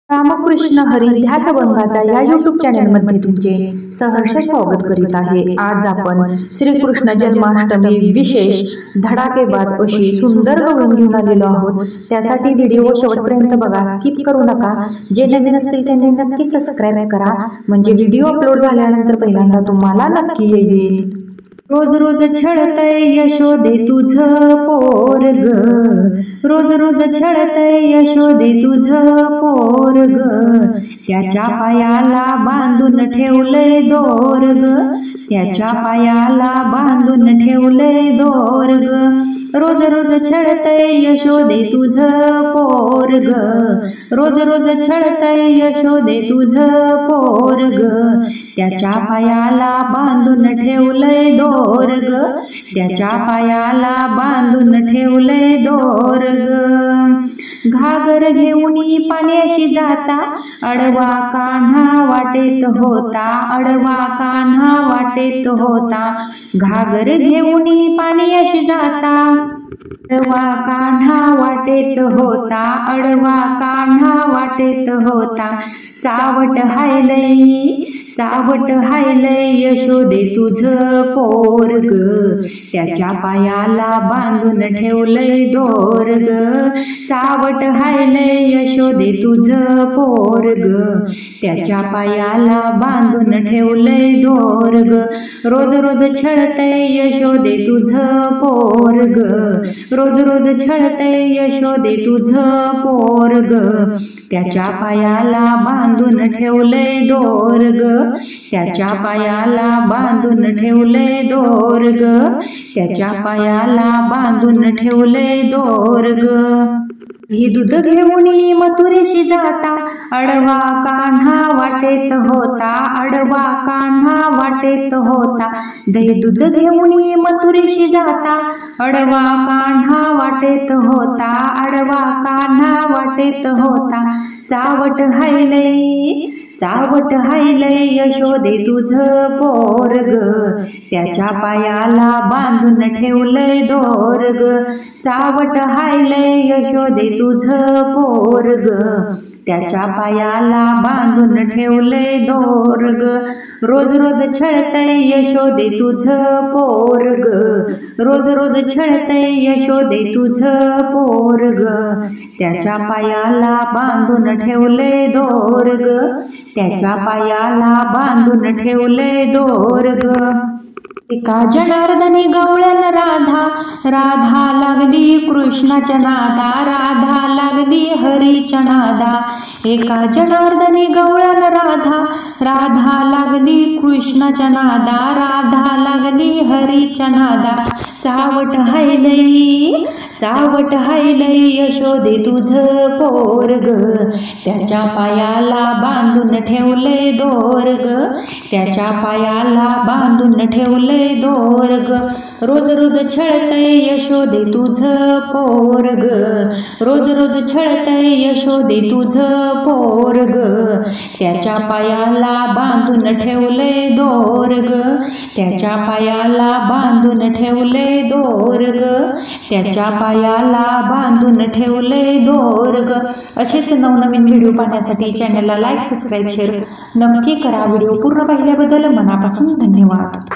रामकृष्ण हरी ध्यास अभंगाचा या यूट्यूब चॅनलमध्ये तुमचे सहर्ष स्वागत करीत आहे। आज आपण श्रीकृष्ण जन्माष्टमी विशेष धडाकेबाज अशी सुंदर गवळण घेऊन आलेलो आहोत। त्यासाठी व्हिडिओ शेवटपर्यंत बघा, स्किप करू नका। जे नवीन असतील त्यांनी नक्की सबस्क्राइब करा, म्हणजे व्हिडिओ अपलोड झाल्यानंतर पहिल्यांदा तुम्हाला नक्की येईल। रोज रोज छळतय यशोदे तुझं पोरग, रोज रोज छळतय यशोदे तुझं पोरग, त्याच्या पायाला बांधून ठेवलंय दोरग, त्याच्या पायाला बांधून ठेवलंय दोरग, रोज रोज छळतय यशोदे तुझं पोरग, रोज रोज छळतय यशोदे तुझं पोरग, त्याच्या पायाला बांधून ठेवलंय दोरग, त्याच्या पायाला बांधून ठेवलंय दोरग, घागर घेऊनी पाण्याशी जाता, अडवा कान्हा वाटेत होता, अडवा कान्हा वाटेत होता, घागर घेऊनी पाण्याशी जाता, अडवा कान्हा वाटेत होता, अडवा कान्हा वाटेत होता, चावट हायलई, चावट हायलय यशोदे तुझं पोरग, त्याच्या पायाला बांधून ठेवलंय दोरग, चावट हायलय यशोदे तुझं पोरग, त्याच्या पायाला बांधून ठेवलंय दोरग, रोज रोज छळतय यशोदे तुझं पोरग, रोज रोज छळतय यशोदे तुझं पोरग, त्याच्या पायाला बांधून ठेवलंय दोरग, त्याच्या पायाला बांधून ठेवलंय दोरग, त्याच्या पायाला बांधून ठेवलंय दोरग, ही दूध घेऊनी मथुरेशी जाता, अडवा कान्हा वाटेत होता, अडवा कान्हा वाटेत होता, दही दूध घेऊनी मथुरेशी जाता, अडवा कान्हा वाटेत होता, अडवा कान्हा वाटेत होता, चावट हायलई, चावट हायलय यशोदे तुझं पोरग, त्याच्या पायाला बांधून ठेवलंय दोरग, चावट हायलय यशोदे तुझं पोरग, त्याच्या पायाला बांधून ठेवलंय दोरग, रोज रोज छळतय यशोदे तुझं पोरग, रोज रोज छळतय यशोदे तुझं पोरग, त्याच्या पायाला बांधून ठेवलंय दोरग, त्याच्या पायाला बांधून ठेवलंय दोरग, एका जनार्दनी गवळण राधा, राधा लागली कृष्णाच्या नादा, राधा लागली हरीच्या नादा, एका जनार्दनी गवळण राधा, राधा लागली कृष्णाच्या नादा, राधा लागली हरीच्या नादा, चावट हायलई, चावट हायलई यशोदे तुझं पोरग, त्याच्या पायाला बांधून ठेवलंय दोरग, त्याच्या पायाला बांधून ठेवलंय दोरग, रोज रोज छळतय यशोदे तुझं पोरग, रोज रोज छळतय यशोदे तुझं पोरग, त्याच्या पायाला बांधून ठेवलंय दोरग, त्याच्या पायाला बांधून ठेवलंय दोरग, त्याच्या पायाला बांधून ठेवलंय दोरग। असेच नवनवीन व्हिडिओ पाहण्यासाठी चॅनलला लाईक, सबस्क्राईब, शेअर नक्की करा। व्हिडिओ पूर्ण पाहिल्याबद्दल मनापासून धन्यवाद।